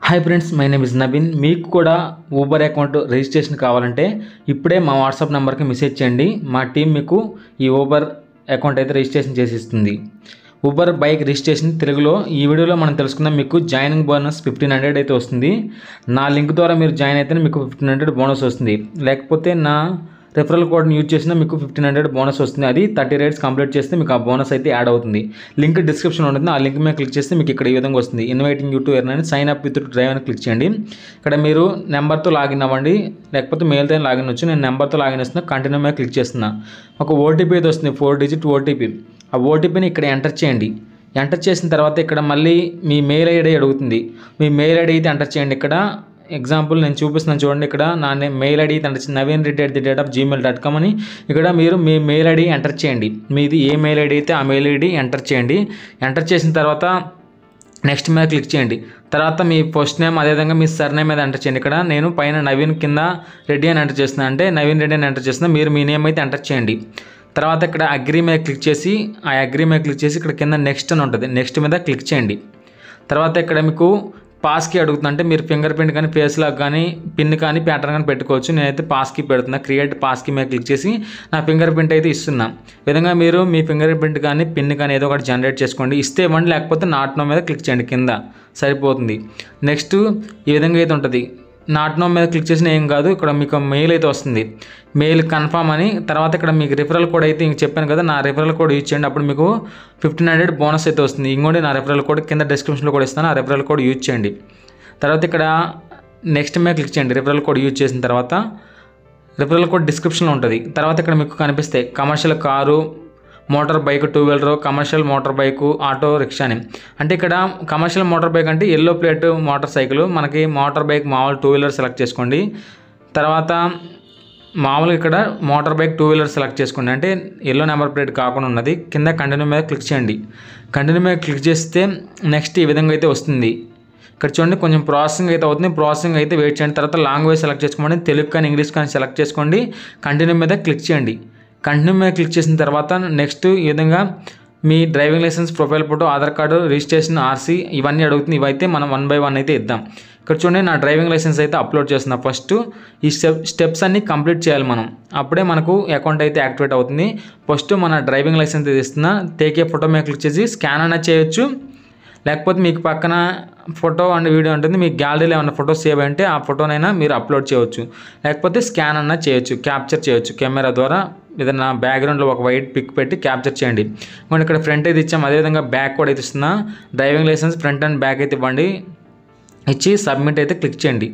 Hi friends, my name is Naveen. మీకు కూడా Uber account registration కావాలంటే ఇప్పుడే మా వాట్సాప్ నెంబర్కి మెసేజ్ చేయండి. మా టీం మీకు ఈ ఊబర్ అకౌంట్ అయితే రిజిస్ట్రేషన్ చేసి ఇస్తుంది. ఊబర్ బైక్ రిజిస్ట్రేషన్ తెలుగులో ఈ వీడియోలో మనం తెలుసుకుందాం. మీకు జాయినింగ్ బోనస్ 1500 అయితే వస్తుంది. నా లింక్ ద్వారా మీరు జాయిన్ అయితేనే మీకు 1500 బోనస్ వస్తుంది. లేకపోతే నా రెఫరల్ కోడ్ని యూజ్ చేసినా మీకు 1500 బోనస్ వస్తుంది. అది 30 రైడ్స్ కంప్లీట్ చేస్తే మీకు ఆ బోనస్ అయితే యాడ్ అవుతుంది. లింక్ డిస్క్రిప్షన్ ఉంటుంది. ఆ లింక్ మీద క్లిక్ చేస్తే మీకు ఇక్కడ ఈ విధంగా వస్తుంది. ఇన్వైటింగ్ యూ టు ఎర్న్ అని సైన్ అప్ విత్ డ్రైవ్ అని క్లిక్ చేయండి. ఇక్కడ మీరు నెంబర్తో లాగిన్ అవ్వండి, లేకపోతే మెయిల్తో లాగిన్ వచ్చు. నేను నెంబర్తో లాగిన్ వస్తున్నా. కంటిన్యూ మీద క్లిక్ చేస్తున్నా. ఒక ఓటీపీ అయితే వస్తుంది, 4 డిజిట్ ఓటీపీ. ఆ ఓటీపీని ఇక్కడ ఎంటర్ చేయండి. ఎంటర్ చేసిన తర్వాత ఇక్కడ మళ్ళీ మీ మెయిల్ ఐడి అడుగుతుంది. మీ మెయిల్ ఐడి అయితే ఎంటర్ చేయండి. ఇక్కడ ఎగ్జాంపుల్ నేను చూపిస్తున్నాను చూడండి. ఇక్కడ నా మెయిల్ ఐడి ఎంటర్ చేసి navinreddy@gmail.com అని ఇక్కడ మీరు మీ మెయిల్ ఐడి ఎంటర్ చేయండి. మీది ఏ మెయిల్ ఐడి అయితే ఆ మెయిల్ ఐడి ఎంటర్ చేయండి. ఎంటర్ చేసిన తర్వాత నెక్స్ట్ మీద క్లిక్ చేయండి. తర్వాత మీ ఫస్ట్ నేమ్ అదేవిధంగా మీ సర్ నేమ్ మీద ఎంటర్ చేయండి. ఇక్కడ నేను పైన నవీన్ కింద రెడ్డి అని ఎంటర్ చేస్తున్నాను, అంటే నవీన్ రెడ్డి అని ఎంటర్ చేస్తున్నా. మీరు మీ నేమ్ అయితే ఎంటర్ చేయండి. తర్వాత ఇక్కడ అగ్రీ మీద క్లిక్ చేసి ఆ అగ్రీ మీద క్లిక్ చేసి ఇక్కడ కింద నెక్స్ట్ అని ఉంటుంది, నెక్స్ట్ మీద క్లిక్ చేయండి. తర్వాత ఇక్కడ మీకు పాస్కి అడుగుతుంది, అంటే మీరు ఫింగర్ ప్రింట్ కానీ ఫేస్ లాక్ కానీ పిన్ కానీ ప్యాటర్న్ కానీ పెట్టుకోవచ్చు. నేనైతే పాస్కి పెడుతున్నా. క్రియేట్ పాస్కి మీద క్లిక్ చేసి నా ఫింగర్ ప్రింట్ అయితే ఇస్తున్నా. ఈ విధంగా మీరు మీ ఫింగర్ ప్రింట్ కానీ పిన్ కానీ ఏదో ఒకటి జనరేట్ చేసుకోండి. ఇస్తే ఇవ్వండి, లేకపోతే నాట్ నో మీద క్లిక్ చేయండి, కింద సరిపోతుంది. నెక్స్ట్ ఈ విధంగా అయితే ఉంటుంది. నాట్ నో మీద క్లిక్ చేసిన ఏం కాదు, ఇక్కడ మీకు మెయిల్ అయితే వస్తుంది, మెయిల్ కన్ఫర్మ్ అని. తర్వాత ఇక్కడ మీకు రిఫరల్ కోడ్ అయితే ఇంక చెప్పాను కదా, నా రిఫరల్ కోడ్ యూజ్ చేయండి. అప్పుడు మీకు 1500 బోనస్ అయితే వస్తుంది. ఇంకోటి నా రిఫరల్ కోడ్ కింద డిస్క్రిప్షన్లో కూడా ఇస్తాను, ఆ రిఫరల్ కోడ్ యూజ్ చేయండి. తర్వాత ఇక్కడ నెక్స్ట్ మీద క్లిక్ చేయండి. రిఫరల్ కోడ్ యూజ్ చేసిన తర్వాత రిఫరల్ కోడ్ డిస్క్రిప్షన్లో ఉంటుంది. తర్వాత ఇక్కడ మీకు కనిపిస్తాయి commercial car, motor bike, 2 wheeler, commercial motor bike, auto rickshaw అని. అంటే ఇక్కడ కమర్షియల్ మోటార్ బైక్ అంటే ఎల్లో ప్లేట్ మోటార్ సైకిల్. మనకి మోటార్ బైక్ మామూలు 2 వీలర్ సెలెక్ట్ చేసుకోండి. తర్వాత మామూలుగా ఇక్కడ మోటార్ బైక్ 2 వీలర్ సెలెక్ట్ చేసుకోండి, అంటే ఎల్లో నెంబర్ ప్లేట్ కాకుండా ఉన్నది. కింద కంటిన్యూ మీద క్లిక్ చేయండి. కంటిన్యూ మీద క్లిక్ చేస్తే నెక్స్ట్ ఈ విధంగా అయితే వస్తుంది. ఇక్కడ చూడండి కొంచెం ప్రాసెసింగ్ అయితే అవుతుంది. ప్రాసెసింగ్ అయితే వెయిట్ చేయండి. తర్వాత లాంగ్వేజ్ సెలెక్ట్ చేసుకోండి, తెలుగు కానీ ఇంగ్లీష్ కానీ సెలెక్ట్ చేసుకోండి. కంటిన్యూ మీద క్లిక్ చేయండి. కంటిన్యూ మీద క్లిక్ చేసిన తర్వాత నెక్స్ట్ ఈ విధంగా మీ driving licence, profile photo, Aadhaar card, registration, RC ఇవన్నీ అడుగుతుంది. ఇవైతే మనం 1 by 1 అయితే ఇద్దాం. ఇక్కడ చూడండి నా డ్రైవింగ్ లైసెన్స్ అయితే అప్లోడ్ చేస్తున్నా. ఫస్ట్ ఈ స్టెప్స్ అన్నీ కంప్లీట్ చేయాలి మనం, అప్పుడే మనకు అకౌంట్ అయితే యాక్టివేట్ అవుతుంది. ఫస్ట్ మన డ్రైవింగ్ లైసెన్స్ అయితే ఇస్తున్నా. టేక్ ఏ ఫోటో మీద క్లిక్ చేసి స్కాన్ అయినా చేయొచ్చు, లేకపోతే మీకు పక్కన ఫోటో అండ్ వీడియో ఉంటుంది, మీకు గ్యాలరీలో ఏమైనా ఫోటో సేవ్ అంటే ఆ ఫోటోనైనా మీరు అప్లోడ్ చేయవచ్చు, లేకపోతే స్కాన్ అన్నా చేయొచ్చు, క్యాప్చర్ చేయొచ్చు. కెమెరా ద్వారా ఏదైనా బ్యాక్గ్రౌండ్లో ఒక వైట్ పిక్ పెట్టి క్యాప్చర్ చేయండి. మనం ఇక్కడ ఫ్రంట్ అయితే ఇచ్చాం, అదేవిధంగా బ్యాక్ కూడా అయితే ఇస్తున్నా. Driving licence front and back అయితే ఇవ్వండి. ఇచ్చి సబ్మిట్ అయితే క్లిక్ చేయండి.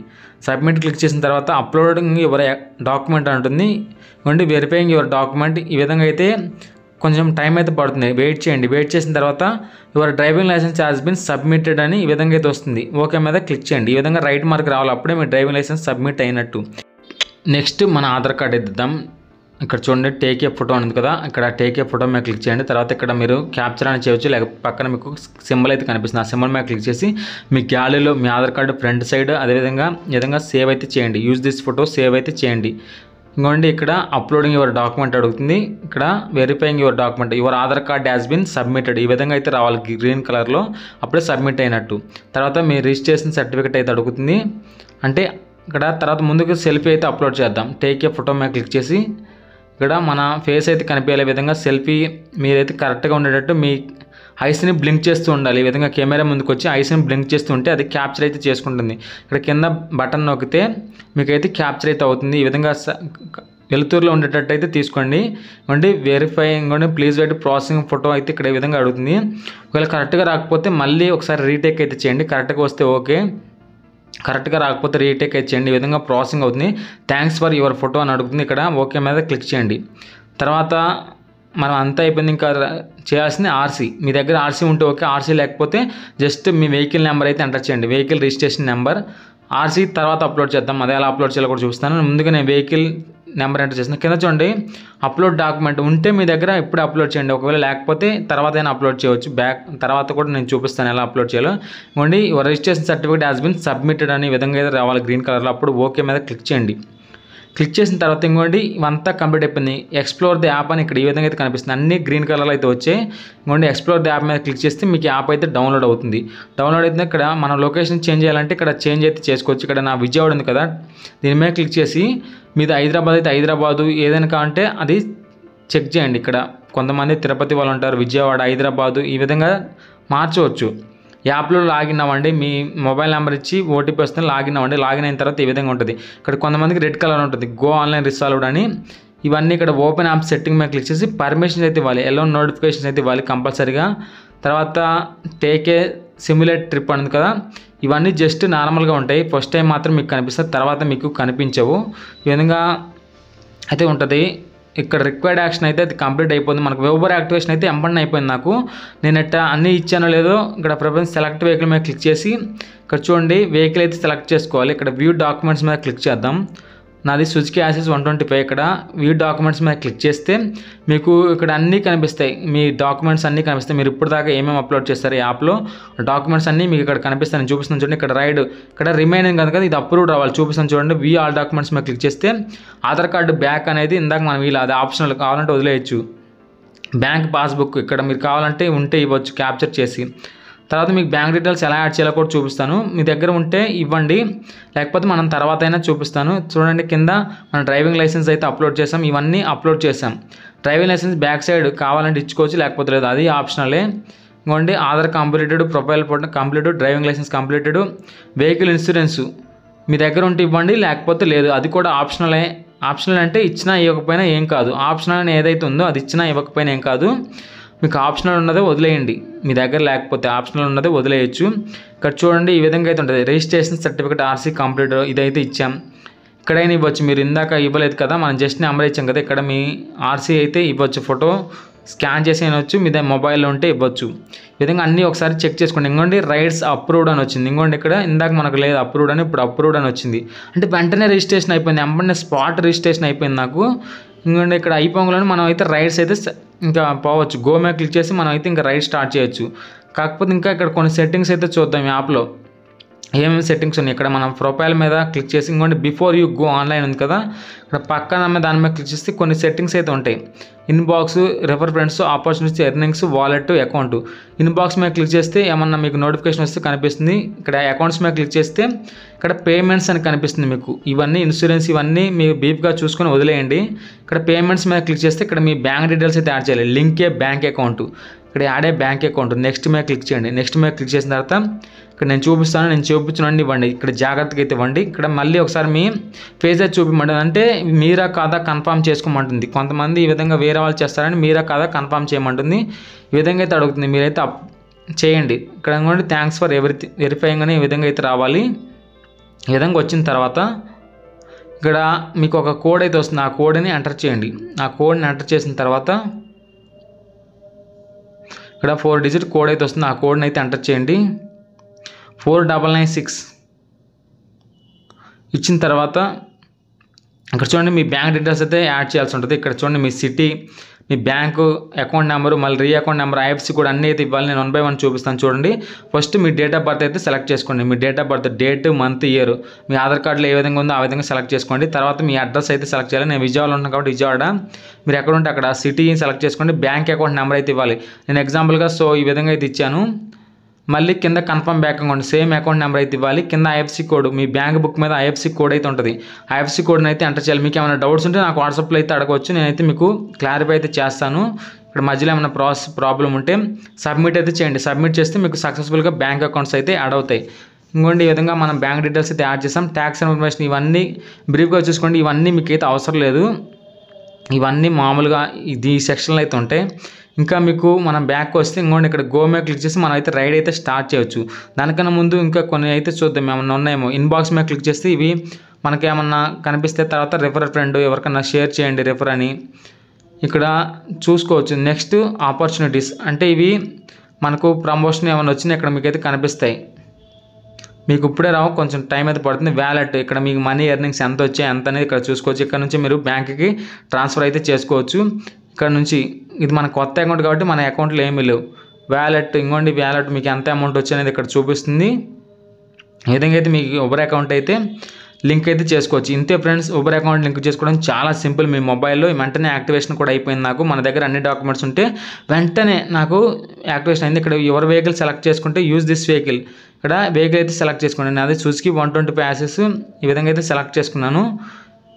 సబ్మిట్ క్లిక్ చేసిన తర్వాత అప్లోడింగ్ యువర్ డాక్యుమెంట్ అంటుంది. ఇవ్వండి వెరిఫైయింగ్ యువర్ డాక్యుమెంట్. ఈ విధంగా అయితే కొంచెం టైం అయితే పడుతుంది, వెయిట్ చేయండి. వెయిట్ చేసిన తర్వాత your driving licence has been submitted అని ఈ విధంగా అయితే వస్తుంది. ఓకే మీద క్లిక్ చేయండి. ఈ విధంగా రైట్ మార్క్ రావాలి, అప్పుడే మీ డ్రైవింగ్ లైసెన్స్ సబ్మిట్ అయినట్టు. నెక్స్ట్ మన ఆధార్ కార్డ్ ఇద్దాం. ఇక్కడ చూడండి టేక్ ఏ ఫోటో ఉంది కదా, ఇక్కడ టేక్ ఏ ఫోటో మీద క్లిక్ చేయండి. తర్వాత ఇక్కడ మీరు క్యాప్చర్ అని చేయొచ్చు, లేకపోతే పక్కన మీకు సింబల్ అయితే కనిపిస్తుంది, ఆ సింబల్ మీద క్లిక్ చేసి మీ గ్యాలరీలో మీ ఆధార్ కార్డు ఫ్రంట్ సైడ్ అదేవిధంగా విధంగా సేవ్ అయితే చేయండి. యూజ్ దిస్ ఫోటో సేవ్ అయితే చేయండి. ఇంకోండి ఇక్కడ అప్లోడింగ్ యువర్ డాక్యుమెంట్ అడుగుతుంది. ఇక్కడ verifying your document, your Aadhaar card has been submitted. ఈ విధంగా అయితే రావాలి గ్రీన్ కలర్లో, అప్పుడే సబ్మిట్ అయినట్టు. తర్వాత మీ రిజిస్ట్రేషన్ సర్టిఫికేట్ అయితే అడుగుతుంది. అంటే ఇక్కడ తర్వాత ముందుకు సెల్ఫీ అయితే అప్లోడ్ చేద్దాం. టేక్ ఏ ఫోటో మీద క్లిక్ చేసి ఇక్కడ మన ఫేస్ అయితే కనిపించే విధంగా సెల్ఫీ మీరైతే కరెక్ట్గా ఉండేటట్టు మీ ఐస్ని బ్లింక్ చేస్తూ ఉండాలి. ఈ విధంగా కెమెరా ముందుకు వచ్చి ఐస్ని బ్లింక్ చేస్తూ ఉంటే అది క్యాప్చర్ అయితే చేసుకుంటుంది. ఇక్కడ కింద బటన్ నొక్కితే మీకైతే క్యాప్చర్ అయితే అవుతుంది. ఈ విధంగా వెలుతురులో ఉండేటట్టు అయితే తీసుకోండి. అంటే verifying please wait processing photo అయితే ఇక్కడ ఈ విధంగా అడుగుతుంది. ఒకవేళ కరెక్ట్గా రాకపోతే మళ్ళీ ఒకసారి రీటేక్ అయితే చేయండి. కరెక్ట్గా వస్తే ఓకే, కరెక్ట్గా రాకపోతే రీటేక్ అయితే చేయండి. ఈ విధంగా ప్రాసెసింగ్ అవుతుంది. థ్యాంక్స్ ఫర్ యువర్ ఫోటో అని అడుగుతుంది. ఇక్కడ ఓకే మీద క్లిక్ చేయండి. తర్వాత మనం అంతా అయిపోయింది. ఇంకా చేయాల్సింది ఆర్సీ. మీ దగ్గర ఆర్సీ ఉంటే ఓకే, ఆర్సీ లేకపోతే జస్ట్ మీ వెహికల్ నెంబర్ అయితే ఎంటర్ చేయండి, వెహికల్ రిజిస్ట్రేషన్ నెంబర్. ఆర్సీ తర్వాత అప్లోడ్ చేద్దాం, అదే ఎలా అప్లోడ్ చేయాలో కూడా చూస్తాను. ముందుగా నేను వెహికల్ నెంబర్ ఎంటర్ చేసిన కింద చూడండి అప్లోడ్ డాక్యుమెంట్ ఉంటే మీ దగ్గర ఇప్పుడే అప్లోడ్ చేయండి, ఒకవేళ లేకపోతే తర్వాత అయినా అప్లోడ్ చేయవచ్చు. బ్యాక్ తర్వాత కూడా నేను చూపిస్తాను ఎలా అప్లోడ్ చేయాలో. ఇవ్వండి your registration certificate has been submitted అనే విధంగా అయితే రావాలి గ్రీన్ కలర్లో, అప్పుడు ఓకే మీద క్లిక్ చేయండి. క్లిక్ చేసిన తర్వాత ఇంకోండి ఇవంతా కంప్లీట్ అయిపోయింది. ఎక్స్ప్లోర్ ది యాప్ అని ఇక్కడ ఈ విధంగా అయితే కనిపిస్తుంది. అన్ని గ్రీన్ కలర్లో అయితే వచ్చాయి. ఇంకోండి ఎక్స్ప్లోర్ ది యాప్ మీద క్లిక్ చేస్తే మీకు యాప్ అయితే డౌన్లోడ్ అవుతుంది. డౌన్లోడ్ అయితే ఇక్కడ మనం లొకేషన్ చేంజ్ చేయాలంటే ఇక్కడ చేంజ్ అయితే చేసుకోవచ్చు. ఇక్కడ నా విజయవాడ ఉంది కదా, దీని మీద క్లిక్ చేసి మీది హైదరాబాద్ అయితే హైదరాబాదు ఏదైనా కావాలంటే అది చెక్ చేయండి. ఇక్కడ కొంతమంది తిరుపతి వాళ్ళు ఉంటారు, విజయవాడ, హైదరాబాదు ఈ విధంగా మార్చవచ్చు. యాప్లో లాగిన్ అవ్వండి, మీ మొబైల్ నెంబర్ ఇచ్చి ఓటీపీ వస్తుంది, లాగిన్ అవ్వండి. లాగిన్ అయిన తర్వాత ఈ విధంగా ఉంటుంది. ఇక్కడ కొంతమందికి రెడ్ కలర్ ఉంటుంది, గో ఆన్లైన్ రిసాల్వ్డ్ అని. ఇవన్నీ ఇక్కడ ఓపెన్ యాప్ సెట్టింగ్ మీద క్లిక్ చేసి పర్మిషన్స్ అయితే ఇవ్వాలి, ఎల్లో నోటిఫికేషన్స్ అయితే ఇవ్వాలి కంపల్సరీగా. తర్వాత టేక్ ఏ సిమ్యులేట్ ట్రిప్ అనేది కదా, ఇవన్నీ జస్ట్ నార్మల్గా ఉంటాయి. ఫస్ట్ టైం మాత్రం మీకు కనిపిస్తుంది, తర్వాత మీకు కనిపించవు. ఈ విధంగా అయితే ఉంటుంది. ఇక్కడ రిక్వైర్డ్ యాక్షన్ అయితే అది కంప్లీట్ అయిపోయింది. మనకు ఊబర్ యాక్టివేషన్ అయితే ఎంబడి అయిపోయింది. నాకు నేను ఎట్టా అన్నీ ఇచ్చానో లేదో ఇక్కడ ప్రిఫరెన్స్ సెలెక్ట్ వెహికల్ మీద క్లిక్ చేసి ఇక్కడ చూడండి వెహికల్ అయితే సెలెక్ట్ చేసుకోవాలి. ఇక్కడ వ్యూ డాక్యుమెంట్స్ మీద క్లిక్ చేద్దాం. నాది సుజుకి యాసిస్ 125. ఇక్కడ వ్యూ డాక్యుమెంట్స్ మీద క్లిక్ చేస్తే మీకు ఇక్కడ అన్నీ కనిపిస్తాయి, మీ డాక్యుమెంట్స్ అన్నీ కనిపిస్తాయి. మీరు ఇప్పుడు దాకా ఏమేమి అప్లోడ్ చేస్తారు ఈ యాప్లో డాక్యుమెంట్స్ అన్నీ మీకు ఇక్కడ కనిపిస్తాయి. నేను చూపిస్తాను చూడండి. ఇక్కడ రైడ్ ఇక్కడ రిమైనింగ్ కనుక ఇది అప్రూవ్ రావాలి, చూపిస్తాను చూడండి. వ్యూ ఆల్ డాక్యుమెంట్స్ మీద క్లిక్ చేస్తే ఆధార్ కార్డు బ్యాక్ అనేది ఇందాక మనం వీళ్ళు అది ఆప్షనల్, కావాలంటే వదిలేయచ్చు. బ్యాంక్ పాస్బుక్ ఇక్కడ మీరు కావాలంటే ఉంటే ఇవ్వచ్చు క్యాప్చర్ చేసి. తర్వాత మీకు బ్యాంక్ డీటెయిల్స్ ఎలా యాడ్ చేయాలో కూడా చూపిస్తాను. మీ దగ్గర ఉంటే ఇవ్వండి, లేకపోతే మనం తర్వాత అయినా చూపిస్తాను. చూడండి కింద మన డ్రైవింగ్ లైసెన్స్ అయితే అప్లోడ్ చేసాం, ఇవన్నీ అప్లోడ్ చేసాం. డ్రైవింగ్ లైసెన్స్ బ్యాక్ సైడ్ కావాలంటే ఇచ్చుకోవచ్చు, లేకపోతే లేదు, అది ఆప్షనలే. ఇంకోండి Aadhaar completed, profile photo completed, driving licence completed, vehicle insurance మీ దగ్గర ఉంటే ఇవ్వండి, లేకపోతే లేదు, అది కూడా ఆప్షనలే. ఆప్షనల్ అంటే ఇచ్చినా ఇవ్వకపోయినా ఏం కాదు. ఆప్షనల్ అని ఏదైతే ఉందో అది ఇచ్చినా ఇవ్వకపోయినా ఏం కాదు. మీకు ఆప్షనల్ ఉన్నదే వదిలేయండి, మీ దగ్గర లేకపోతే ఆప్షనల్ ఉన్నదే వదిలేయచ్చు. ఇక్కడ చూడండి ఈ విధంగా అయితే ఉంటుంది. రిజిస్ట్రేషన్ సర్టిఫికేట్ ఆర్సీ కంప్లీట్ ఇదైతే ఇచ్చాం. ఇక్కడైనా ఇవ్వచ్చు, మీరు ఇందాక ఇవ్వలేదు కదా, మనం జస్ట్ నెంబర్ ఇచ్చాం కదా, ఇక్కడ మీ ఆర్సీ అయితే ఇవ్వచ్చు, ఫోటో స్కాన్ చేసి అయినవచ్చు, మీ దగ్గర మొబైల్లో ఉంటే ఇవ్వచ్చు. ఈ విధంగా అన్నీ ఒకసారి చెక్ చేసుకోండి. ఇంకోండి రైడ్స్ అప్రూవ్డ్ అని వచ్చింది. ఇంకోండి ఇక్కడ ఇందాక మనకు లేదు అప్రూవ్డ్ అని, ఇప్పుడు అప్రూవ్డ్ అని వచ్చింది. అంటే వెంటనే రిజిస్ట్రేషన్ అయిపోయింది, వెంటనే స్పాట్ రిజిస్ట్రేషన్ అయిపోయింది నాకు. ఇంకోండి ఇక్కడ అయిపోగానే మనం అయితే రైడ్స్ అయితే ఇంకా పోవచ్చు. గో మీద క్లిక్ చేసి మనం అయితే ఇంకా రైడ్ స్టార్ట్ చేయొచ్చు. కాకపోతే ఇంకా ఇక్కడ కొన్ని సెట్టింగ్స్ అయితే చూద్దాం యాప్లో ఏమేమి సెట్టింగ్స్ ఉన్నాయి. ఇక్కడ మనం ప్రొఫైల్ మీద క్లిక్ చేసి ఇంకోండి బిఫోర్ యూ గో ఆన్లైన్ ఉంది కదా, ఇక్కడ పక్కన దాని మీద క్లిక్ చేస్తే కొన్ని సెట్టింగ్స్ అయితే ఉంటాయి. Inbox, refer friends, opportunities, earnings, wallet, account. Inbox మీద క్లిక్ చేస్తే ఏమన్నా మీకు నోటిఫికేషన్ వస్తే కనిపిస్తుంది. ఇక్కడ అకౌంట్స్ మీద క్లిక్ చేస్తే ఇక్కడ పేమెంట్స్ అని కనిపిస్తుంది మీకు. ఇవన్నీ ఇన్సూరెన్స్ ఇవన్నీ మీరు బీప్గా చూసుకొని వదిలేయండి. ఇక్కడ పేమెంట్స్ మీద క్లిక్ చేస్తే ఇక్కడ మీ బ్యాంక్ డీటెయిల్స్ అయితే యాడ్ చేయాలి. లింక్ ఏ బ్యాంక్ అకౌంట్, ఇక్కడ యాడ్ ఏ బ్యాంక్ అకౌంట్. నెక్స్ట్ మీద క్లిక్ చేయండి. నెక్స్ట్ మీద క్లిక్ చేసిన తర్వాత ఇక్కడ నేను చూపించాను ఇవ్వండి. ఇక్కడ జాగ్రత్తగా అయితే ఇవ్వండి. ఇక్కడ మళ్ళీ ఒకసారి మీ ఫేస్ అయితే చూపించమంటుంది, అంటే మీరా కాదా కన్ఫర్మ్ చేసుకోమంటుంది. కొంతమంది ఈ విధంగా వేరే వాళ్ళు చేస్తారని మీరా కాదా కన్ఫర్మ్ చేయమంటుంది. ఈ విధంగా అయితే అడుగుతుంది, మీరైతే చేయండి. ఇక్కడ కూడా థ్యాంక్స్ ఫర్ వెరిఫైయింగ్ అని ఈ విధంగా అయితే రావాలి. ఈ విధంగా వచ్చిన తర్వాత ఇక్కడ మీకు ఒక కోడ్ అయితే వస్తుంది, ఆ కోడ్ని ఎంటర్ చేయండి. ఆ కోడ్ని ఎంటర్ చేసిన తర్వాత ఇక్కడ 4 డిజిట్ కోడ్ అయితే వస్తుంది, ఆ కోడ్ని అయితే ఎంటర్ చేయండి. 4996 ఇచ్చిన తర్వాత ఇక్కడ చూడండి మీ బ్యాంక్ డీటెయిల్స్ అయితే యాడ్ చేయాల్సి ఉంటుంది. ఇక్కడ చూడండి మీ సిటీ, మీ బ్యాంకు అకౌంట్ నెంబరు, మళ్ళీ రీ అకౌంట్ నెంబర్, ఐఎఫ్సి కూడా అన్నీ అయితే ఇవ్వాలి. నేను 1 by 1 చూపిస్తాను చూడండి. ఫస్ట్ మీ డేట్ ఆఫ్ బర్త్ అయితే సెలెక్ట్ చేసుకోండి. మీ date of birth, date, month, year మీ ఆధార్ కార్డులో ఏ విధంగా ఉందో ఆ విధంగా సెలెక్ట్ చేసుకోండి. తర్వాత మీ అడ్రస్ అయితే సెలెక్ట్ చేయాలి. నేను విజయవాడలో ఉంటాను కాబట్టి విజయవాడ, మీరు ఎక్కడ ఉంటే అక్కడ సిటీ సెలెక్ట్ చేసుకోండి. బ్యాంక్ అకౌంట్ నెంబర్ అయితే ఇవ్వాలి. నేను ఎగ్జాంపుల్గా ఈ విధంగా అయితే ఇచ్చాను. మళ్ళీ కింద confirm bank account same account number అయితే ఇవ్వాలి. కింద ఐఎఫ్సి కోడ్, మీ బ్యాంక్ బుక్ మీద ఐఎఫ్సి కోడ్ అయితే ఉంటుంది. ఐఎఫ్సి కోడ్ని అయితే ఎంటర్ చేయాలి. మీకు ఏమైనా డౌట్స్ ఉంటే నాకు వాట్సాప్లో అయితే అడగవచ్చు, నేనైతే మీకు క్లారిఫై అయితే చేస్తాను. ఇక్కడ మధ్యలో ఏమైనా ప్రాబ్లం ఉంటే సబ్మిట్ అయితే చేయండి. సబ్మిట్ చేస్తే మీకు సక్సెస్ఫుల్గా బ్యాంక్ అకౌంట్స్ అయితే యాడ్ అవుతాయి. ఇంకోండి ఈ విధంగా మనం బ్యాంక్ డీటెయిల్స్ అయితే యాడ్ చేసాం. ట్యాక్స్ ఇన్ఫర్మేషన్ ఇవన్నీ బ్రీఫ్గా చూసుకోండి. ఇవన్నీ మీకు అయితే అవసరం లేదు, ఇవన్నీ మామూలుగా ఈ సెక్షన్లో అయితే ఉంటాయి. ఇంకా మీకు మనం బ్యాక్ వస్తే ఇంకోండి ఇక్కడ గో మీద క్లిక్ చేసి మనం అయితే రైడ్ అయితే స్టార్ట్ చేయొచ్చు. దానికన్నా ముందు ఇంకా కొన్ని అయితే చూద్దాం ఏమన్నా ఉన్నాయేమో. ఇన్బాక్స్ మీద క్లిక్ చేస్తే ఇవి మనకి ఏమన్నా కనిపిస్తే తర్వాత రెఫర్ ఫ్రెండ్ ఎవరికన్నా షేర్ చేయండి రెఫర్ అని ఇక్కడ చూసుకోవచ్చు. నెక్స్ట్ ఆపర్చునిటీస్, అంటే ఇవి మనకు ప్రమోషన్ ఏమైనా వచ్చినా ఇక్కడ మీకైతే కనిపిస్తాయి. మీకు ఇప్పుడే రావు, కొంచెం టైం అయితే పడుతుంది. వ్యాలెట్, ఇక్కడ మీకు మనీ ఎర్నింగ్స్ ఎంత వచ్చాయి ఎంత అనేది ఇక్కడ చూసుకోవచ్చు. ఇక్కడ నుంచి మీరు బ్యాంక్కి ట్రాన్స్ఫర్ అయితే చేసుకోవచ్చు. ఇక్కడ నుంచి ఇది మన కొత్త అకౌంట్ కాబట్టి మన అకౌంట్లో ఏమీ లేవు. వ్యాలెట్, ఇంకోండి వ్యాలెట్ మీకు ఎంత అమౌంట్ వచ్చి అనేది ఇక్కడ చూపిస్తుంది. ఈ విధంగా అయితే మీకు ఊబర్ అకౌంట్ అయితే లింక్ అయితే చేసుకోవచ్చు. ఇంతే ఫ్రెండ్స్, ఊబర్ అకౌంట్ లింక్ చేసుకోవడం చాలా సింపుల్. మీ మొబైల్లో వెంటనే యాక్టివేషన్ కూడా అయిపోయింది. నాకు మన దగ్గర అన్ని డాక్యుమెంట్స్ ఉంటే వెంటనే నాకు యాక్టివేషన్ అయింది. ఇక్కడ యువర్ వెహికల్ సెలెక్ట్ చేసుకుంటే యూజ్ దిస్ వెహికల్, ఇక్కడ వెహికల్ అయితే సెలెక్ట్ చేసుకోండి. నేను అదే సుజుకి 125 యాసెస్ ఈ విధంగా అయితే సెలెక్ట్ చేసుకున్నాను.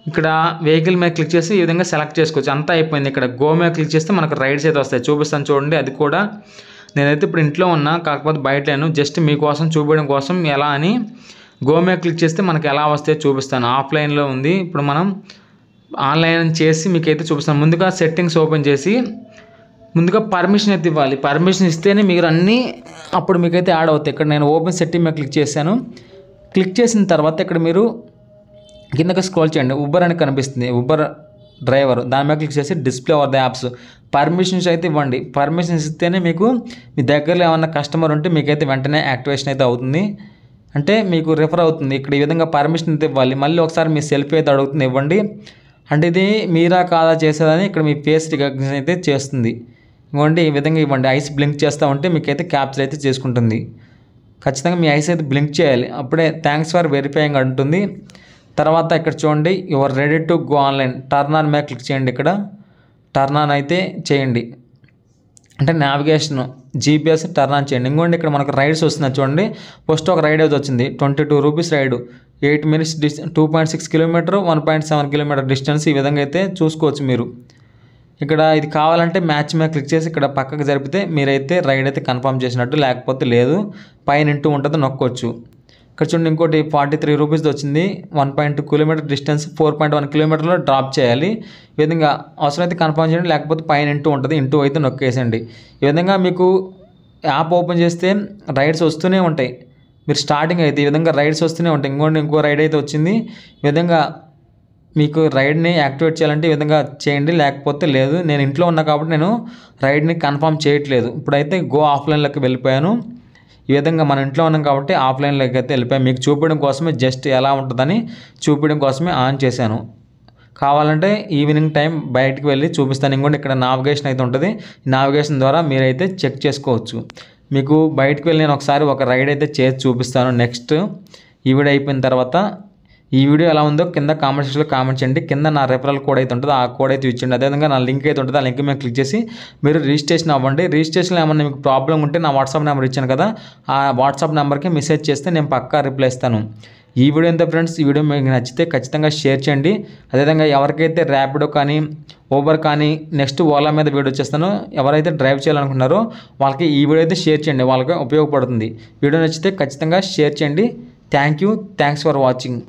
ఇక్కడ వెహికల్ మీద క్లిక్ చేసి ఈ విధంగా సెలెక్ట్ చేసుకోవచ్చు. అంతా అయిపోయింది. ఇక్కడ గో మీద క్లిక్ చేస్తే మనకు రైడ్స్ అయితే వస్తాయి, చూపిస్తాను చూడండి. అది కూడా నేనైతే ఇప్పుడు ఇంట్లో ఉన్నా, కాకపోతే బయట లేను. జస్ట్ మీకోసం చూపించడం కోసం ఎలా అని గో మీద క్లిక్ చేస్తే మనకి ఎలా వస్తాయో చూపిస్తాను. ఆఫ్లైన్లో ఉంది, ఇప్పుడు మనం ఆన్లైన్ చేసి మీకైతే చూపిస్తాను. ముందుగా సెట్టింగ్స్ ఓపెన్ చేసి ముందుగా పర్మిషన్ అయితే ఇవ్వాలి. పర్మిషన్ ఇస్తేనే మీరు అన్నీ అప్పుడు మీకైతే యాడ్ అవుతాయి. ఇక్కడ నేను ఓపెన్ సెట్టింగ్ మీద క్లిక్ చేశాను. క్లిక్ చేసిన తర్వాత ఇక్కడ మీరు కిందకి స్క్రోల్ చేయండి, ఉబర్ అని కనిపిస్తుంది, ఉబర్ డ్రైవర్, దాని మీద క్లిక్ చేసి display over the apps permissions అయితే ఇవ్వండి. పర్మిషన్స్ ఇస్తేనే మీకు మీ దగ్గరలో ఏమన్నా కస్టమర్ ఉంటే మీకైతే వెంటనే యాక్టివేషన్ అయితే అవుతుంది, అంటే మీకు రిఫర్ అవుతుంది. ఇక్కడ ఈ విధంగా పర్మిషన్ అయితే ఇవ్వాలి. మళ్ళీ ఒకసారి మీ సెల్ఫీ అయితే అడుగుతుంది, ఇవ్వండి. అంటే ఇది మీరా కాదా చేసేదని ఇక్కడ మీ ఫేస్ రికగ్నిషన్ అయితే చేస్తుంది. ఇవ్వండి, ఈ విధంగా ఇవ్వండి. ఐస్ బ్లింక్ చేస్తూ ఉంటే మీకైతే క్యాప్చర్ అయితే చేసుకుంటుంది. ఖచ్చితంగా మీ ఐస్ అయితే బ్లింక్ చేయాలి, అప్పుడే థ్యాంక్స్ ఫర్ వెరిఫైయింగ్ అంటుంది. తర్వాత ఇక్కడ చూడండి, your ready to go online, turn on మీద క్లిక్ చేయండి. ఇక్కడ టర్న్ ఆన్ అయితే చేయండి, అంటే నావిగేషన్ జీపీఎస్ టర్న్ ఆన్ చేయండి. ఇంకోండి ఇక్కడ మనకు రైడ్స్ వస్తున్నాయి చూడండి. ఫస్ట్ ఒక రైడ్ అయితే వచ్చింది, 22 rupees ride, 8 minutes 2.6 kilometre, 1.7 kilometre distance. ఈ విధంగా అయితే చూసుకోవచ్చు మీరు. ఇక్కడ ఇది కావాలంటే మ్యాచ్ మీద క్లిక్ చేసి ఇక్కడ పక్కకు జరిపితే మీరైతే రైడ్ అయితే కన్ఫర్మ్ చేసినట్టు, లేకపోతే లేదు. పైన ఇంటూ ఉంటుంది, నొక్కొచ్చు. ఇక్కడ చూడండి ఇంకోటి 43 రూపీస్ వచ్చింది, 1.2 కిలోమీటర్ డిస్టెన్స్, 4.1 కిలోమీటర్లో డ్రాప్ చేయాలి. ఈ విధంగా అవసరమైతే కన్ఫర్మ్ చేయండి, లేకపోతే పైన ఇంటూ ఉంటుంది, ఇంటూ అయితే నొక్కేసండి. ఈ విధంగా మీకు యాప్ ఓపెన్ చేస్తే రైడ్స్ వస్తూనే ఉంటాయి. మీరు స్టార్టింగ్ అయితే ఈ విధంగా రైడ్స్ వస్తూనే ఉంటాయి. ఇంకో రైడ్ అయితే వచ్చింది. ఈ విధంగా మీకు రైడ్ని యాక్టివేట్ చేయాలంటే ఈ విధంగా చేయండి, లేకపోతే లేదు. నేను ఇంట్లో ఉన్నా కాబట్టి నేను రైడ్ని కన్ఫర్మ్ చేయట్లేదు. ఇప్పుడైతే గో ఆఫ్లైన్లోకి వెళ్ళిపోయాను. ఈ విధంగా మన ఇంట్లో ఉన్నాం కాబట్టి ఆఫ్లైన్లోకి అయితే వెళ్ళిపోయాను. మీకు చూపించడం కోసమే, జస్ట్ ఎలా ఉంటుందని చూపించడం కోసమే ఆన్ చేశాను. కావాలంటే ఈవినింగ్ టైం బయటికి వెళ్ళి చూపిస్తాను. ఇంకోటి ఇక్కడ నావిగేషన్ అయితే ఉంటుంది, నావిగేషన్ ద్వారా మీరైతే చెక్ చేసుకోవచ్చు. మీకు బయటకు వెళ్ళి నేను ఒకసారి ఒక రైడ్ అయితే చేసి చూపిస్తాను. నెక్స్ట్ ఈ వీడియో అయిపోయిన తర్వాత ఈ వీడియో ఎలా ఉందో కింద కామెంట్ సెక్షన్లో కామెంట్ చేయండి. కింద నా రెఫరల్ కోడ్ అయితే ఉంటుంది, ఆ కోడ్ అయితే ఇచ్చిండి. అదేవిధంగా నా లింక్ అయితే ఉంటుంది, ఆ లింక్ మీద క్లిక్ చేసి మీరు రిజిస్ట్రేషన్ అవ్వండి. రిజిస్ట్రేషన్లో ఏమన్నా మీకు ప్రాబ్లం ఉంటే నా వాట్సాప్ నెంబర్ ఇచ్చాను కదా, ఆ వాట్సాప్ నెంబర్కి మెసేజ్ చేస్తే నేను పక్కా రిప్లై ఇస్తాను. ఈ వీడియో ఎంత ఫ్రెండ్స్, ఈ వీడియో మీకు నచ్చితే ఖచ్చితంగా షేర్ చేయండి. అదేవిధంగా ఎవరికైతే ర్యాపిడో కానీ ఊబర్ కానీ నెక్స్ట్ ఓలా మీద వీడియో చేస్తానో, ఎవరైతే డ్రైవ్ చేయాలనుకున్నారో వాళ్ళకి ఈ వీడియో అయితే షేర్ చేయండి, వాళ్ళకి ఉపయోగపడుతుంది. వీడియో నచ్చితే ఖచ్చితంగా షేర్ చేయండి. Thanks for watching.